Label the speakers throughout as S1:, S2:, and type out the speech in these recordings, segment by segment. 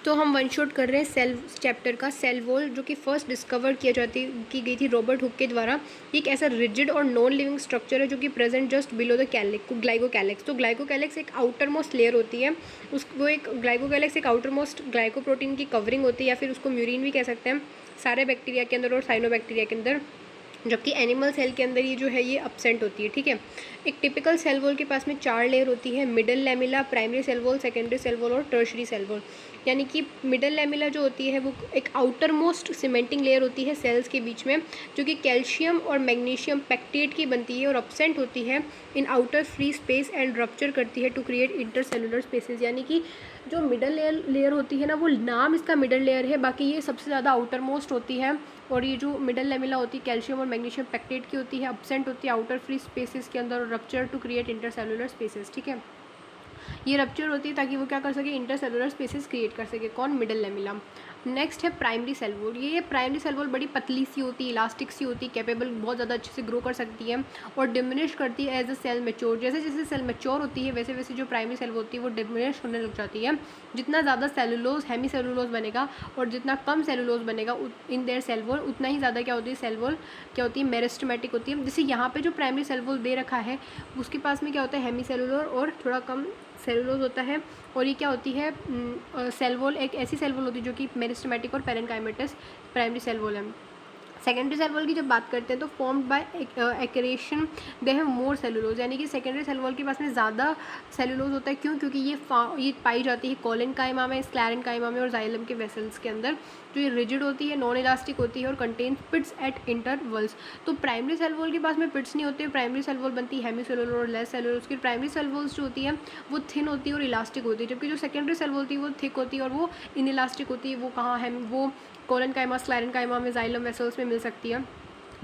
S1: तो हम one shot कर रहे हैं सेल चैप्टर का। सेल वॉल जो कि फर्स्ट डिस्कवर की गई थी रॉबर्ट हुक के द्वारा। एक ऐसा रिजिड और नॉन लिविंग स्ट्रक्चर है जो कि present just below the glycocalyx. तो ग्लाइकोकैलिक्स एक आउटर मोस्ट लेयर होती है, वो एक ग्लाइकोकैलिक्स एक आउटर मोस्ट ग्लाइकोप्रोटीन की कवरिंग होती है, या फिर उसको म्यूरिन भी कह सकते हैं, सारे बैक्टीरिया के अंदर और साइनोबैक्टीरिया के अंदर, जबकि एनिमल सेल के अंदर ये जो है ये अपसेंट होती है। ठीक है, एक टिपिकल सेल वॉल के पास में 4 लेयर होती है, middle lamella, primary cell wall, secondary cell wall और टर्शरी सेल वॉल। यानी कि मिडल लेमिला जो होती है वो एक आउटर मोस्ट सीमेंटिंग लेयर होती है सेल्स के बीच में, जो कि कैल्शियम और मैग्नीशियम पैक्टेट की बनती है और अपसेंट होती है इन outer free space and rupture करती है टू क्रिएट इंटरसेलुलर स्पेसेस। यानी कि जो मिडल लेयर होती है ना, वो नाम इसका मिडल लेयर है, बाकी ये सबसे ज़्यादा आउटर मोस्ट होती है। और ये जो मिडल लेमिला होती है कैल्शियम और मैग्नीशियम पैक्टेट की होती है, अपसेंट होती है आउटर फ्री स्पेसेस के अंदर और rupture to create intercellular spaces. ठीक है, ये रप्चर होती है ताकि वो क्या कर सके, इंटरसेलुलर स्पेसेस क्रिएट कर सके। कौन? Middle lamella. नेक्स्ट है प्राइमरी सेल वॉल। ये प्राइमरी सेल वॉल बड़ी पतली सी होती है, इलास्टिक सी होती है, कैपेबल बहुत ज़्यादा अच्छे से ग्रो कर सकती है और डिमिनिश करती है एज अ सेल मैच्योर। जैसे जैसे सेल मैच्योर होती है वैसे वैसे जो प्राइमरी सेल होती है वो डिमिनिश होने लग जाती है। जितना ज़्यादा सेलुलोज हेमी सेलुलोज बनेगा और जितना कम सेलुलोज बनेगा इन देयर सेल वॉल, उतना ही ज़्यादा क्या होती है, सेल वॉल क्या होती है, मेरिस्टेमेटिक होती है। जैसे यहाँ पे जो प्राइमरी सेल वॉल दे रखा है उसके पास में क्या होता है, हेमी सेलुलर और थोड़ा कम सेलुलोज होता है। और ये क्या होती है, सेल वॉल एक ऐसी सेल वॉल होती है जो कि मेरिस्टेमेटिक और पेरेन्काइमेटस प्राइमरी सेल वॉल है। सेकेंडरी सेल वॉल की जब बात करते हैं तो formed by accretion they have more cellulose. यानी कि सेकेंडरी सेल वॉल के पास में ज़्यादा सेलुलोज होता है। क्यों? क्योंकि ये पाई जाती है कोलेनकाइमा में, स्क्लेरेनकाइमा में और जाइलम के वेसल्स के अंदर। जो ये रिजिड होती है, नॉन इलास्टिक होती है और कंटेन्स पिट्स एट इंटरवल्स। तो प्राइमरी सेल वॉल के पास में पिट्स नहीं होते। प्राइमरी सेल वॉल बनती है हेमी सेलुलर और लेस सेलुलर। उसकी प्राइमरी सेल वॉल्स जो होती है वो थिन होती है और इलास्टिक होती है, जबकि जो सेकेंडरी सेल वॉल होती है वो थिक होती है और वो इनइलास्टिक होती है। वो कहाँ है, वो कोलेनकाइमा, स्क्लेरेनकाइमा में, जाइलम वेसल्स में मिल सकती है।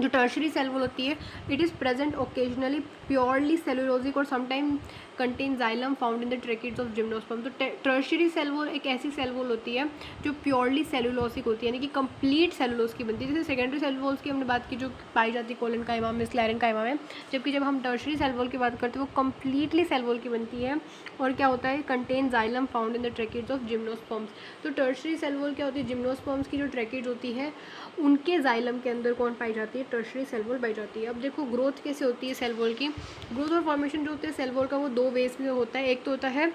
S1: जो टर्शरी सेल वॉल होती है it is present occasionally purely cellulosic और sometime contain xylem found in the tracheids of gymnosperm. तो टर्शरी सेल वॉल एक ऐसी सेल वॉल होती है जो प्योरली सेलुलोजिक होती है, यानी कि कंप्लीट सेलुलोज की बनती है। जैसे सेकेंडरी सेल वॉल्स की हमने बात की जो पाई जाती है कोलेनकाइमा में, स्क्लेरेनकाइमा में, जबकि जब हम टर्शरी सेल वॉल की बात करते हैं वो कंप्लीटली सेल वॉल की बनती है और क्या होता है, contain xylem found in the tracheids of gymnosperms. तो टर्शरी सेल वॉल क्या होती है, जिम्नोस्पर्म्स की जो ट्रेकिड्स होती है उनके जाइलम के अंदर कौन पाई जाती है, टर्शरी सेल वॉल पाई जाती है। अब देखो ग्रोथ कैसे होती है सेल वॉल की। ग्रोथ और फॉर्मेशन जो होते हैं सेल वॉल का वो 2 वेज में होता है। एक तो होता है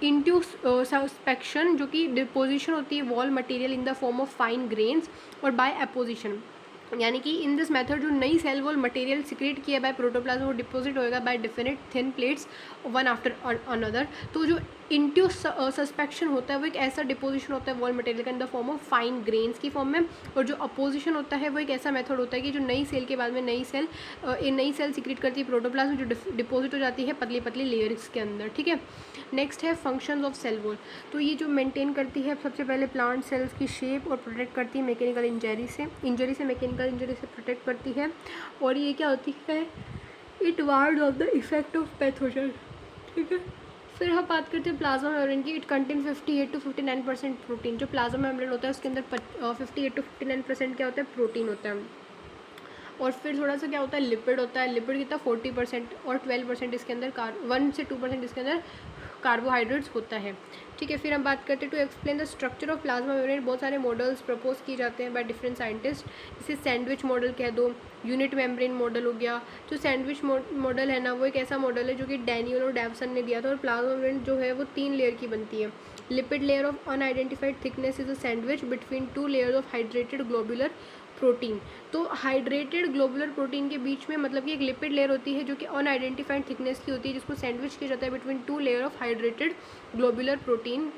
S1: इंट्यूसपेक्शन जो कि डिपोजिशन होती है wall material in the form of fine grains, और बाय एपोजिशन यानी कि इन दिस मेथड जो नई सेल वॉल मटेरियल सिक्रेट किया बाय प्रोटोप्लाज्म वो डिपॉजिट होएगा by definite thin plates one after another. तो जो इंट्यू सस्पेक्शन होता है वो एक ऐसा डिपोजिशन होता है वॉल मटेरियल का इन the form of fine grains की फॉर्म में, और जो अपोजिशन होता है वो एक ऐसा मेथड होता है कि जो नई सेल के बाद में नई सेल सिक्रेट करती है प्रोटोप्लाज्म जो डिपॉजिट हो जाती है पतली पतली लेयर्स के अंदर। ठीक है, नेक्स्ट है फंक्शंस ऑफ सेल वॉल। तो ये जो मेंटेन करती है सबसे पहले प्लांट सेल्स की शेप और प्रोटेक्ट करती है मैकेनिकल इंजरी से मैकेनिकल इंजरी से प्रोटेक्ट करती है। और ये क्या होती है, it ward of the effect of pathogen. ठीक है, फिर हम बात करते हैं प्लाज्मा मेम्ब्रेन की। It contain 58 to 59% protein. जो प्लाज्मा मेम्ब्रेन होता है उसके अंदर 58 to 59% क्या होता है, प्रोटीन होता है। और फिर थोड़ा सा क्या होता है, लिपिड होता है। लिपिड कितना 40% और 12% इसके अंदर 1 से 2% इसके अंदर कार्बोहाइड्रेट्स होता है। ठीक है, फिर हम बात करते हैं to explain the structure of plasma membrane. बहुत सारे मॉडल्स प्रपोज किए जाते हैं बाय डिफरेंट साइंटिस्ट। जैसे सैंडविच मॉडल कह दो, यूनिट मेम्ब्रेन मॉडल हो गया। जो सैंडविच मॉडल है ना वो एक ऐसा मॉडल है जो कि डैनियल और डेवसन ने दिया था। और प्लाज्मा मेम्ब्रेन जो है वो 3 लेयर की बनती है। Lipid layer of unidentified thickness is a sandwich between 2 layers of hydrated globular protein. तो हाइड्रेटेड ग्लोबुलर प्रोटीन के बीच में मतलब कि एक लिपिड लेयर होती है जो कि अनआइडेंटिफाइड थिकनेस की होती है, जिसको सैंडविच किया जाता है between 2 layer of hydrated globular protein,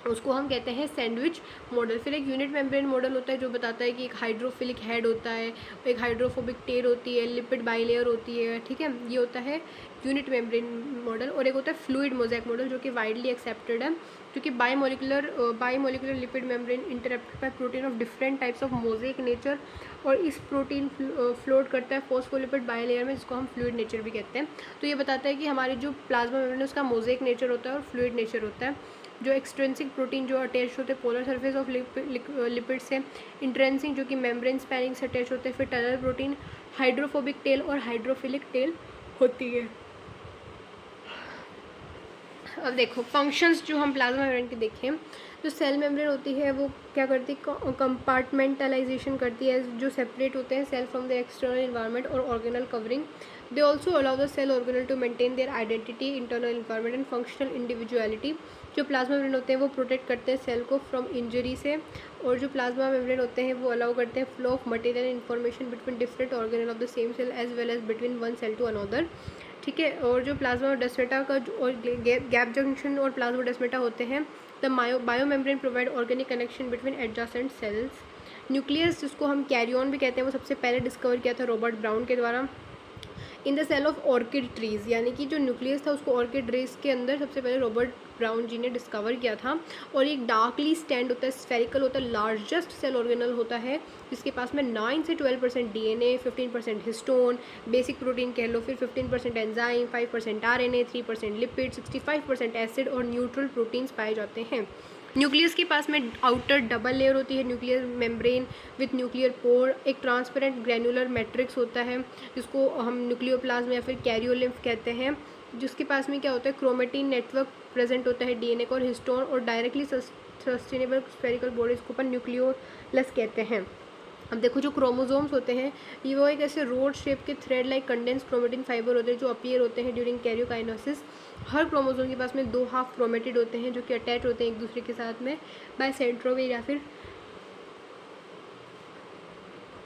S1: उसको हम कहते हैं सैंडविच मॉडल। फिर एक यूनिट मेम्ब्रेन मॉडल होता है जो बताता है कि एक हाइड्रोफिलिक हेड होता है, एक हाइड्रोफोबिक टेल होती है, लिपिड बाइलेयर होती है। ठीक है, ये होता है यूनिट मेम्ब्रेन मॉडल। और एक होता है फ्लूइड मोज़ेक मॉडल जो कि वाइडली एक्सेप्टेड है, जो कि bimolecular lipid membrane interrupted bye protein of different types of mosaic nature. और इस प्रोटीन फ्लोट करता है फॉस्फोलिपिड बाइलेयर में, जिसको हम फ्लूइड नेचर भी कहते हैं। तो ये बताता है कि हमारी जो प्लाज्मा मेम्ब्रेन है उसका मोज़ेक नेचर होता है और फ्लूइड नेचर होता है। जो एक्सट्रेंसिक प्रोटीन जो अटैच होते हैं पोलर सरफेस ऑफ लिपिड से, इंट्रेंसिक जो कि मेम्ब्रेन स्पैनिंग से अटैच होते हैं। फिर टनल प्रोटीन, हाइड्रोफोबिक टेल और हाइड्रोफिलिक टेल होती है। अब देखो फंक्शंस जो हम प्लाज्मा मेम्ब्रेन के देखें जो सेल मेम्ब्रेन होती है वो क्या करती है, कंपार्टमेंटलाइजेशन करती है, जो सेपरेट होते हैं cell from the external environment और organelle covering. They also allow the cell organelle to maintain their identity, internal environment and functional individuality. जो प्लाज्मा मेम्ब्रेन होते हैं वो प्रोटेक्ट करते हैं सेल को फ्रॉम इंजरी से, और जो प्लाज्मा मेम्ब्रेन होते हैं वो अलाउ करते हैं flow of material information between different organelle of the same cell as well as between one cell to another. ठीक है, और जो प्लाज्मा और डेस्मेटा का और गैप जंक्शन और प्लाज्मा डेस्मेटा होते हैं, the biomembrane provide organic connection between adjacent cells. Nucleus, जिसको हम कैरियन भी कहते हैं, वो सबसे पहले डिस्कवर किया था रॉबर्ट ब्राउन के द्वारा। In the cell of orchid trees, यानी कि जो न्यूक्लियस था उसको ऑर्किड ट्रीज के अंदर सबसे पहले रॉबर्ट ब्राउन जी ने डिस्कवर किया था। और एक डार्कली स्टैंड होता है, स्फेरिकल होता है, लार्जेस्ट सेल ऑर्गेनल होता है, जिसके पास में 9 से 12% DNA, 15% हिस्टोन, बेसिक प्रोटीन कह लो, फिर 15% एंजाइम, 5% RNA, 3% लिपिड, 65% एसिड और न्यूट्रल प्रोटीन्स पाए जाते हैं। न्यूक्लियस के पास में आउटर डबल लेयर होती है, nuclear membrane with nuclear pore. एक ट्रांसपेरेंट ग्रैनुलर मैट्रिक्स होता है जिसको हम न्यूक्लियोप्लाज्म या फिर कैरियोलिम्फ कहते हैं, जिसके पास में क्या होता है, क्रोमेटिन नेटवर्क प्रेजेंट होता है DNA का, और हिस्टोन, और डायरेक्टली सस्टेनेबल स्फेरिकल बॉडीज को अपन न्यूक्लियोलस कहते हैं। अब देखो जो क्रोमोसोम्स होते हैं ये वो एक ऐसे रोड शेप के thread like condense chromatin fibre होते हैं जो अपीयर होते हैं ड्यूरिंग कैरियोकाइनेसिस। हर क्रोमोसोम के पास में 2 हाफ क्रोमेटिड होते हैं जो कि अटैच होते हैं एक दूसरे के साथ में बाय सेंट्रोमेर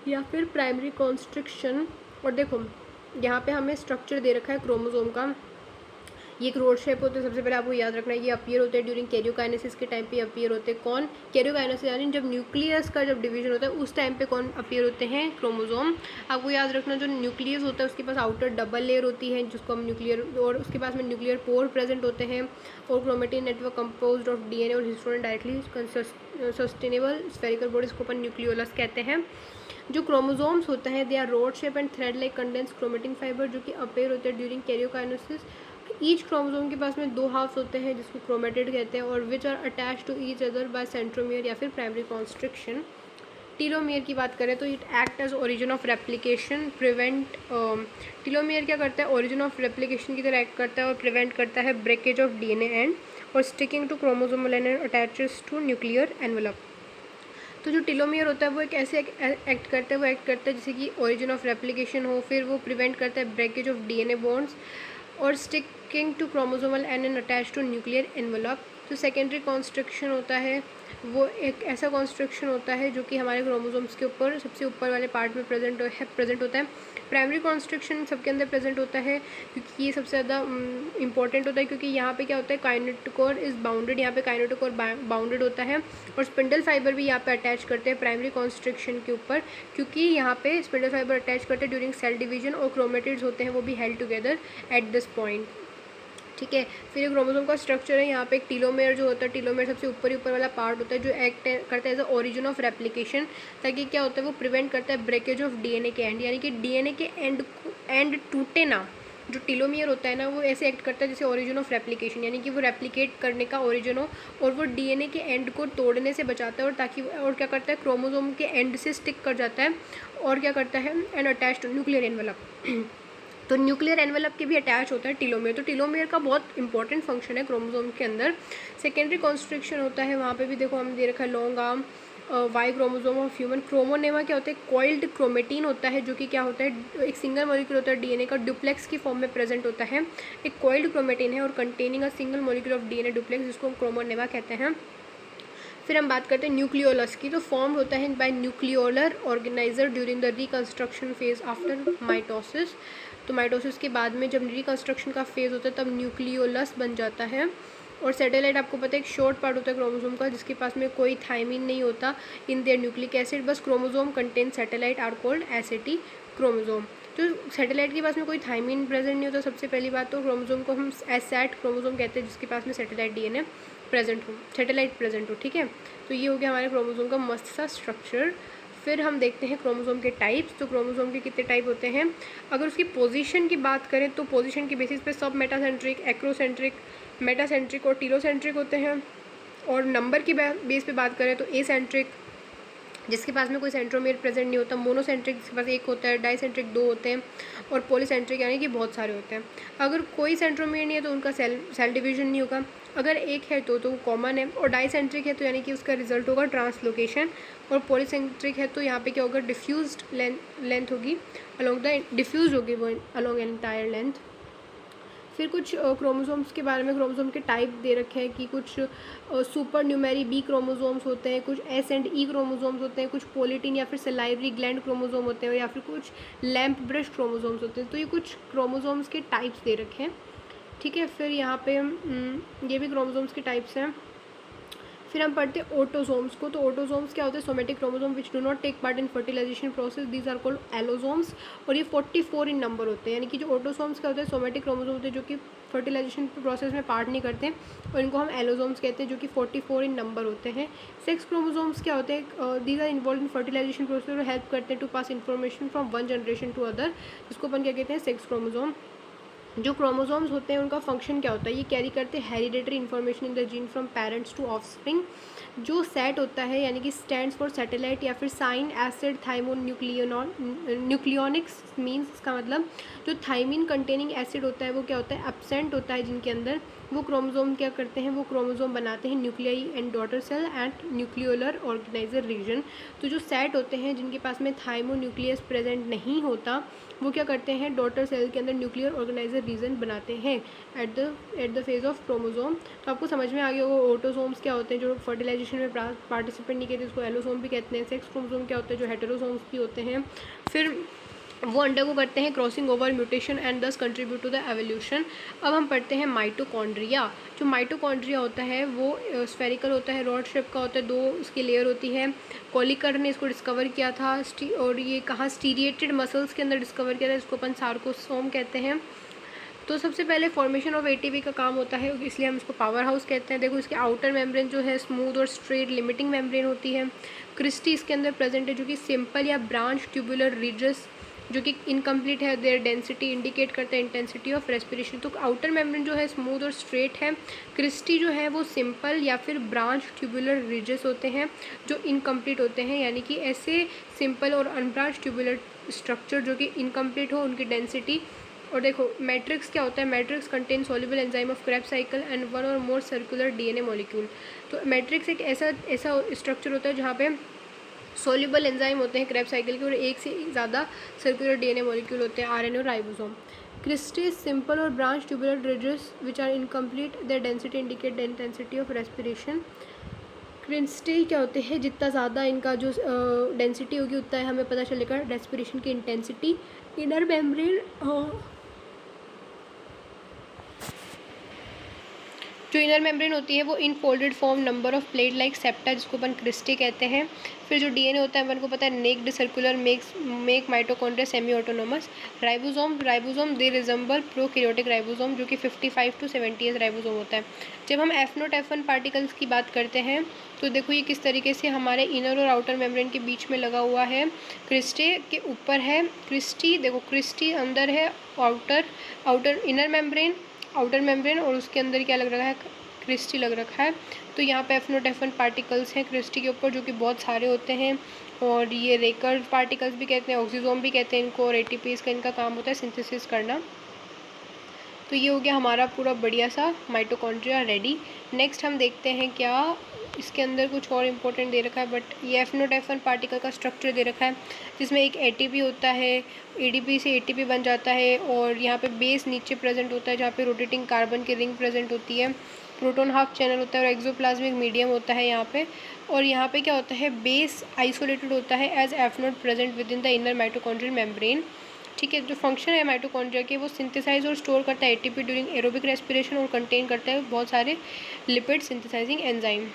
S1: या फिर प्राइमरी कॉन्स्ट्रिक्शन। और देखो यहाँ पे हमें स्ट्रक्चर दे रखा है क्रोमोसोम का, ये एक रोड शेप होते हैं। सबसे पहले आपको याद रखना है ये अपीयर होते हैं ड्यूरिंग कैरियोकाइनेसिस के टाइम पे अपीयर होते हैं। कौन? कैरियोकाइनेसिस यानी जब न्यूक्लियस का जब डिवीजन होता है उस टाइम पे कौन अपीयर होते हैं? क्रोमोसोम। आपको याद रखना जो न्यूक्लियस होता है उसके पास आउटर डबल लेयर होती है जिसको हम न्यूक्लियर, और उसके पास में न्यूक्लियर पोर प्रेजेंट होते हैं, और chromatin network composed of DNA और histone directly sustainable spherical bodies को अपन न्यूक्लियोलस कहते हैं। जो क्रोमोसोम्स होते हैं they are rod shape and thread like condense chromatin fibre जो कि अपीयर होते हैं ड्यूरिंग कैरियोकाइनेसिस। ईच क्रोमोसोम के पास में 2 हाफ्स होते हैं जिसको क्रोमेटिड कहते हैं, और which are attach to each other by centromere या फिर प्राइमरी कॉन्स्ट्रिक्शन। टीलोमियर की बात करें तो it act as origin of replication, prevent. Telomere क्या करता है? ओरिजिन ऑफ रेप्लिकेशन की तरह एक्ट करता है और प्रिवेंट करता है ब्रेकेज ऑफ DNA एंड और sticking to chromosomal end attaches to nuclear envelope. तो जो टीलोमियर होता है वो एक ऐसे एक्ट करता है, वो एक्ट करता है जैसे कि ओरिजिन ऑफ रेप्लिकेशन हो, फिर वो प्रिवेंट करता है ब्रेकेज ऑफ DNA बॉन्ड्स और sticking to chromosomal end attach to nuclear envelope. जो सेकेंडरी कॉन्स्ट्रक्शन होता है वो एक ऐसा कॉन्स्ट्रक्शन होता है जो कि हमारे क्रोमोसोम्स के ऊपर सबसे ऊपर वाले पार्ट में प्रेजेंट होता है। प्राइमरी कॉन्स्ट्रक्शन सबके अंदर प्रेजेंट होता है क्योंकि ये सबसे ज़्यादा इंपॉर्टेंट होता है, क्योंकि यहाँ पे क्या होता है, काइनेटोकोर इज़ बाउंडेड, यहाँ पे काइनेटोकोर बाउंडेड होता है, और स्पिंडल फाइबर भी यहाँ पे अटैच करते हैं प्राइमरी कॉन्स्ट्रक्शन के ऊपर, क्योंकि यहाँ पे स्पिंडल फाइबर अटैच करते हैं ड्यूरिंग सेल डिवीजन, और क्रोमेटिड्स होते हैं वो भी held together at this point. ठीक है, फिर एक क्रोमोसोम का स्ट्रक्चर है, यहाँ पे एक टीलोमेयर जो होता है, टीलोमेयर सबसे ऊपर वाला पार्ट होता है जो एक्ट करता है as a origin of replication, ताकि क्या होता है वो प्रिवेंट करता है ब्रेकेज ऑफ DNA के एंड, यानी कि DNA के एंड टूटे ना। जो टीलोमियर होता है ना वो ऐसे एक्ट करता है जैसे ओरिजिन ऑफ रेप्लिकेशन, यानी कि वो रेप्लिकेट करने का ओरिजिन हो, और वो DNA के एंड को तोड़ने से बचाता है, और ताकि और क्या करता है क्रोमोसोम के एंड से स्टिक कर जाता है, और क्या करता है end attach to nuclear envelope. तो न्यूक्लियर एनवेलप के भी अटैच होता है टीलोमेयर। तो टीलोमेयर का बहुत इंपॉर्टेंट फंक्शन है क्रोमोसोम के अंदर। सेकेंडरी कॉन्स्ट्रिक्शन होता है, वहाँ पे भी देखो हम दे रखा है long arm Y chromosome of human. Chromonema क्या होता है? कॉइल्ड क्रोमेटिन होता है जो कि क्या होता है, एक सिंगल मॉलिक्यूल होता है DNA का, डुप्लेक्स की फॉर्म में प्रेजेंट होता है। एक कॉइल्ड क्रोमेटिन है और containing a single molecule of DNA duplex, जिसको हम क्रोमोनेमा कहते हैं। फिर हम बात करते हैं न्यूक्लियोलस की। तो फॉर्म होता है by nucleolar organizer during the reconstruction phase after mitosis. तो माइटोसिस के बाद में जब रिकंस्ट्रक्शन का फेज़ होता है तब न्यूक्लियोलस बन जाता है। और सैटेलाइट आपको पता है एक शॉर्ट पार्ट होता है क्रोमोसोम का जिसके पास में कोई थाइमिन नहीं होता इन देयर न्यूक्लिक एसिड, बस chromosome contain satellite are called SAT chromosome. तो सैटेलाइट के पास में कोई थाइमिन प्रेजेंट नहीं होता। सबसे पहली बात तो क्रोमोसोम को हम एसैट क्रोमोसोम कहते हैं जिसके पास में सैटेलाइट DNA सैटेलाइट प्रेजेंट हो। ठीक है, तो ये हो गया हमारे क्रोमोसोम का मस्त सा स्ट्रक्चर। फिर हम देखते हैं क्रोमोसोम के टाइप्स। तो क्रोमोसोम के कितने टाइप होते हैं? अगर उसकी पोजीशन की बात करें तो पोजीशन के बेसिस पे सब मेटासेंट्रिक, एक्रोसेंट्रिक, मेटासेंट्रिक और टीलोसेंट्रिक होते हैं। और नंबर की बेस पे बात करें तो एसेंट्रिक, जिसके पास में कोई सेंट्रोमियर प्रेजेंट नहीं होता, मोनोसेंट्रिक जिसके पास एक होता है, डाइसेंट्रिक 2 होते हैं, और पॉलीसेंट्रिक यानी कि बहुत सारे होते हैं। अगर कोई सेंट्रोमियर नहीं है तो उनका सेल डिवीजन नहीं होगा, अगर एक है तो वो कॉमन है, और डाइसेंट्रिक है तो यानी कि उसका रिजल्ट होगा ट्रांसलोकेशन, और पॉलीसेंट्रिक है तो यहाँ पे क्या होगा, डिफ्यूज्ड लेंथ होगी अलोंग द डिफ्यूज होगी वो अलोंग एंटायर लेंथ। फिर कुछ क्रोमोसोम्स के बारे में, क्रोमोसोम के टाइप दे रखे हैं कि कुछ सुपर न्यूमेरी बी क्रोमोसोम्स होते हैं, कुछ एस एंड ई क्रोमोसोम्स होते हैं, कुछ पोलिटीन या फिर सेलाइवरी ग्लैंड क्रोमोसोम होते हैं, या फिर कुछ लैम्प ब्रश क्रोमोसोम्स होते हैं। तो ये कुछ क्रोमोसोम्स के टाइप्स दे रखे हैं, ठीक है। फिर यहाँ पे ये भी क्रोमोसोम्स के टाइप्स हैं। फिर हम पढ़ते हैं ऑटोसोम्स को। तो ऑटोसोम्स क्या होते हैं, somatic chromosome which do not take part in fertilization process, these are called allosomes, और ये 44 इन नंबर होते हैं। यानी कि जो ऑटोसोम्स क्या होते हैं, सोमेटिक क्रोमोसोम होते हैं जो कि फर्टिलाइजेशन प्रोसेस में पार्ट नहीं करते, और इनको हम एलोसोम्स कहते हैं, जो कि 44 इन नंबर होते हैं। सेक्स क्रोमोसोम्स क्या होते हैं, these are involve in fertilization process और हेल्प करते हैं to pass information from one generation to other, जिसको अपन क्या कहते हैं, सेक्स क्रोमोसोम। जो क्रोमोसोम्स होते हैं उनका फंक्शन क्या होता है, ये कैरी करते हैं hereditary information in the gene from parents to offspring. जो सेट होता है यानी कि स्टैंड्स फॉर सैटेलाइट या फिर sine acid thymone nucleonics means, इसका मतलब जो थाइमिन कंटेनिंग एसिड होता है वो क्या होता है, एब्सेंट होता है जिनके अंदर, वो क्रोमोसोम क्या करते हैं, वो क्रोमोसोम बनाते हैं nuclei and daughter cell and nucleolar organizer region. तो जो सेट होते हैं जिनके पास में थाइमोन्यूक्लियस प्रेजेंट नहीं होता, वो क्या करते हैं, डॉटर सेल के अंदर न्यूक्लियर ऑर्गेनाइजर रीजन बनाते हैं at the phase of chromosome. तो आपको समझ में आ गया होगा ऑटोसोम्स क्या होते हैं, जो फर्टिलाइजेशन में पार्टिसिपेट नहीं करते, उसको एलोसोम भी कहते हैं। सेक्स क्रोमोसोम क्या होते हैं, जो हेटेरोसोम्स भी होते हैं। फिर वो अंडरगो करते हैं क्रॉसिंग ओवर म्यूटेशन एंड दस कंट्रीब्यूट टू द एवोल्यूशन। अब हम पढ़ते हैं माइटोकॉन्ड्रिया। जो माइटोकॉन्ड्रिया होता है वो स्फेरिकल होता है, रॉड शेप का होता है, 2 उसकी लेयर होती है। कोलिकर ने इसको डिस्कवर किया था, और ये कहाँ, स्टीरिएटेड मसल्स के अंदर डिस्कवर किया था, इसको अपन सार्कोसोम कहते हैं। तो सबसे पहले फॉर्मेशन ऑफ एटीपी का काम होता है, इसलिए हम इसको पावर हाउस कहते हैं। देखो इसके आउटर मेम्ब्रेन जो है स्मूथ और स्ट्रेट लिमिटिंग मेम्ब्रेन होती है। क्रिस्टी इसके अंदर प्रेजेंट है, जो कि सिंपल या ब्रांच ट्यूबुलर रिजेस, जो कि इनकम्प्लीट है, देयर डेंसिटी इंडिकेट करता है इंटेंसिटी ऑफ रेस्पिरेशन। तो आउटर मेम्ब्रेन जो है स्मूथ और स्ट्रेट है। क्रिस्टी जो है वो सिंपल या फिर ब्रांच ट्यूबुलर रिजेस होते हैं जो इनकम्प्लीट होते हैं, यानी कि ऐसे सिंपल और अनब्रांच ट्यूबुलर स्ट्रक्चर जो कि इनकम्प्लीट हो, उनकी डेंसिटी। और देखो मैट्रिक्स क्या होता है, matrix contain soluble enzyme of Krebs cycle and one और मोर सर्कुलर डीएनए मॉलिक्यूल। तो मैट्रिक्स एक ऐसा स्ट्रक्चर होता है जहाँ पे सॉल्युबल एंजाइम होते हैं क्रेब्स साइकिल के, और एक से ज़्यादा सर्कुलर डीएनए मॉलिक्यूल होते हैं, आरएनए और राइबोसोम। क्रिस्टी सिंपल और branch tubular ridges which are incomplete, their density indicate the intensity of respiration. Cristae क्या होते हैं, जितना ज़्यादा इनका जो डेंसिटी होगी उतना हमें पता चलेगा रेस्पिरेशन की इंटेंसिटी। इनर मेम्ब्रेन, जो इनर मेम्ब्रेन होती है वो infolded form number of plate like septa, जिसको अपन क्रिस्टी कहते हैं। फिर जो डीएनए होता है अपन को पता है naked circular make mitochondria semi autonomous. Ribosome they resemble prokaryotic ribosome, जो कि 55 to 70 राइबोसोम होता है। जब हम F0 F1 पार्टिकल्स की बात करते हैं तो देखो ये किस तरीके से हमारे इनर और आउटर मेम्ब्रेन के बीच में लगा हुआ है। क्रिस्टी के ऊपर है क्रिस्टी, देखो क्रिस्टी अंदर है, outer inner membrane, outer membrane, और उसके अंदर क्या लग रहा है, क्रिस्टी लग रखा है। तो यहाँ पे F0 F1 पार्टिकल्स हैं क्रिस्टी के ऊपर, जो कि बहुत सारे होते हैं, और ये रेकर पार्टिकल्स भी कहते हैं, ऑक्सीजोम भी कहते हैं इनको, और एटीपीज का इनका काम होता है सिंथेसिस करना। तो ये हो गया हमारा पूरा बढ़िया सा माइटोकॉन्ड्रिया रेडी। नेक्स्ट हम देखते हैं क्या इसके अंदर कुछ और इम्पोर्टेंट दे रखा है, बट ये F0 F1 पार्टिकल का स्ट्रक्चर दे रखा है, जिसमें एक एटीपी होता है, एडीपी से एटीपी बन जाता है, और यहाँ पे बेस नीचे प्रेजेंट होता है जहाँ पे रोटेटिंग कार्बन की रिंग प्रेजेंट होती है। प्रोटॉन हाफ चैनल होता है और एक्सोप्लाज्मिक मीडियम होता है यहाँ पे। और यहाँ पे क्या होता है, बेस आइसोलेटेड होता है as F0 present within the inner mitochondrial membrane. ठीक है, जो फंक्शन है माइटोकॉन्ड्रिया के वो सिंथेसाइज और स्टोर करता है एटीपी ड्यूरिंग एरोबिक रेस्पिरेशन, और कंटेन करता है बहुत सारे लिपिड सिंथेसाइजिंग एंजाइम।